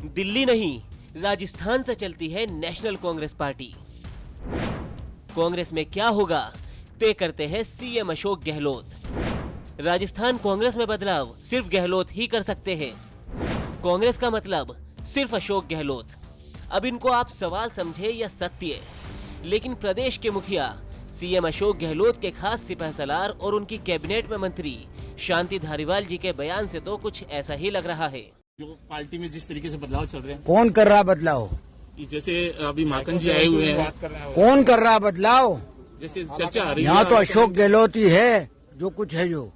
दिल्ली नहीं, राजस्थान से चलती है नेशनल कांग्रेस पार्टी। कांग्रेस में क्या होगा तय करते हैं सीएम अशोक गहलोत। राजस्थान कांग्रेस में बदलाव सिर्फ गहलोत ही कर सकते हैं। कांग्रेस का मतलब सिर्फ अशोक गहलोत। अब इनको आप सवाल समझे या सत्य, लेकिन प्रदेश के मुखिया सीएम अशोक गहलोत के खास सिपहसालार और उनकी कैबिनेट में मंत्री शांति धारीवाल जी के बयान से तो कुछ ऐसा ही लग रहा है। जो पार्टी में जिस तरीके से बदलाव चल रहे हैं, कौन कर रहा बदलाव? जैसे अभी माकन जी आए हुए हैं, कौन कर रहा बदलाव? जैसे चर्चा आ रही है यहाँ तो अशोक गहलोत ही है जो कुछ है। जो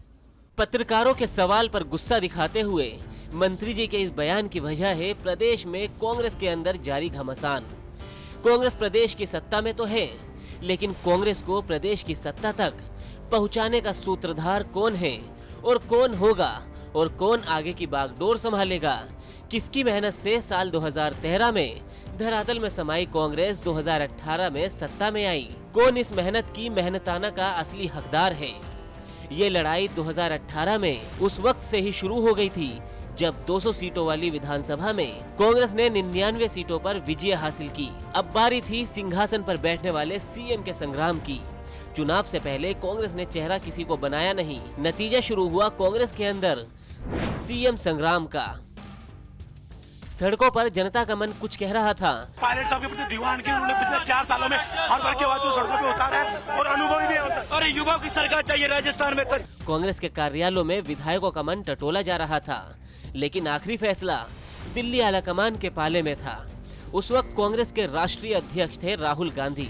पत्रकारों के सवाल पर गुस्सा दिखाते हुए मंत्री जी के इस बयान की वजह है प्रदेश में कांग्रेस के अंदर जारी घमासान। कांग्रेस प्रदेश की सत्ता में तो है, लेकिन कांग्रेस को प्रदेश की सत्ता तक पहुंचाने का सूत्रधार कौन है और कौन होगा और कौन आगे की बागडोर संभालेगा? किसकी मेहनत से साल 2013 में धरातल में समाई कांग्रेस 2018 में सत्ता में आई? कौन इस मेहनत की मेहनताना का असली हकदार है? ये लड़ाई 2018 में उस वक्त से ही शुरू हो गई थी जब 200 सीटों वाली विधानसभा में कांग्रेस ने 99 सीटों पर विजय हासिल की। अब बारी थी सिंहासन पर बैठने वाले सीएम के संग्राम की। चुनाव से पहले कांग्रेस ने चेहरा किसी को बनाया नहीं। नतीजा शुरू हुआ कांग्रेस के अंदर सीएम संग्राम का। सड़कों पर जनता का मन कुछ कह रहा था। पायलट साहब के प्रति दीवान के उन्होंने पिछले 4 सालों में हर वर्ग के बाजू सड़कों पे उतारा है और अनुभवी भी है। और युवाओं की सरकार चाहिए राजस्थान में। कांग्रेस के कार्यालयों में विधायकों का मन टटोला जा रहा था, लेकिन आखिरी फैसला दिल्ली आलाकमान के पाले में था। उस वक्त कांग्रेस के राष्ट्रीय अध्यक्ष थे राहुल गांधी।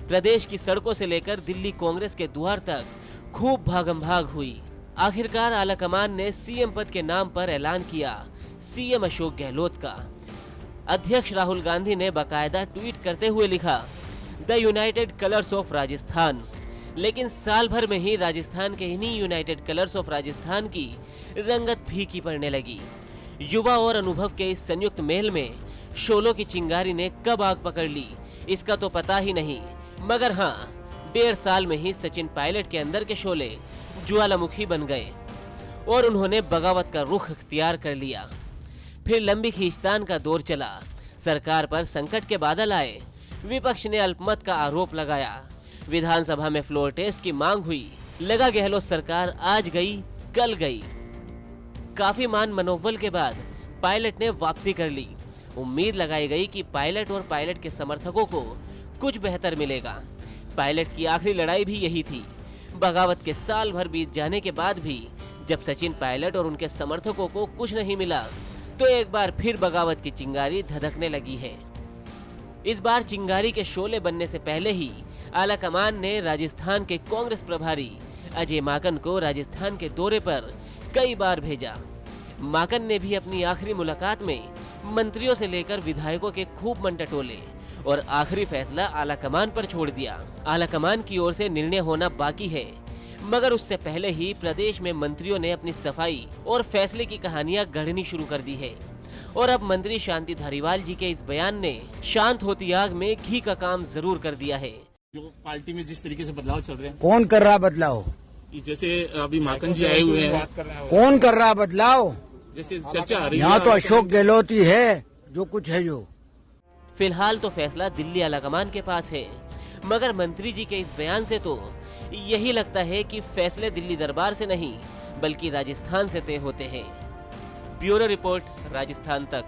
प्रदेश की सड़कों से लेकर दिल्ली कांग्रेस के द्वार तक खूब भागम भाग हुई। आखिरकार आलाकमान ने सीएम पद के नाम पर ऐलान किया सीएम अशोक गहलोत का। अध्यक्ष राहुल गांधी ने बाकायदा ट्वीट करते हुए लिखा, the United colours of Rajasthan. लेकिन साल भर में ही राजस्थान के इन्हीं यूनाइटेड कलर्स ऑफ राजस्थान की रंगत फीकी पड़ने लगी। युवा और अनुभव के इस संयुक्त मेल में शोलों की चिंगारी ने कब आग पकड़ ली इसका तो पता ही नहीं, मगर हाँ, 1.5 साल में ही सचिन पायलट के अंदर के शोले ज्वालामुखी बन गए और उन्होंने बगावत का रुख इख्तियार कर लिया। फिर लंबी खींचतान का दौर चला। सरकार पर संकट के बादल आए। विपक्ष ने अल्पमत का आरोप लगाया। विधानसभा में फ्लोर टेस्ट की मांग हुई। लगा गहलोत सरकार आज गई कल गई। काफी मान मनोबल के बाद पायलट ने वापसी कर ली। उम्मीद लगाई गई कि पायलट और पायलट के समर्थकों को कुछ बेहतर मिलेगा। पायलट की आखिरी लड़ाई भी यही थी। बगावत के साल भर बीत जाने के बाद भी जब सचिन पायलट और उनके समर्थकों को कुछ नहीं मिला तो एक बार फिर बगावत की चिंगारी धधकने लगी है। इस बार चिंगारी के शोले बनने से पहले ही आलाकमान ने राजस्थान के कांग्रेस प्रभारी अजय माकन को राजस्थान के दौरे पर कई बार भेजा। माकन ने भी अपनी आखिरी मुलाकात में मंत्रियों से लेकर विधायकों के खूब मन टटोले और आखिरी फैसला आलाकमान पर छोड़ दिया। आलाकमान की ओर से निर्णय होना बाकी है, मगर उससे पहले ही प्रदेश में मंत्रियों ने अपनी सफाई और फैसले की कहानियां गढ़नी शुरू कर दी है। और अब मंत्री शांति धारीवाल जी के इस बयान ने शांत होती आग में घी का काम जरूर कर दिया है। जो पार्टी में जिस तरीके से बदलाव चल रहे हैं, कौन कर रहा बदलाव? जैसे अभी माकन जी आए हुए हैं, कौन कर रहा बदलाव? जैसे चर्चा आ रही है यहाँ तो अशोक गहलोत ही है जो कुछ है। जो फिलहाल तो फैसला दिल्ली आलाकमान के पास है, मगर मंत्री जी के इस बयान से तो यही लगता है कि फैसले दिल्ली दरबार से नहीं बल्कि राजस्थान से तय होते हैं। ब्यूरो रिपोर्ट, राजस्थान तक।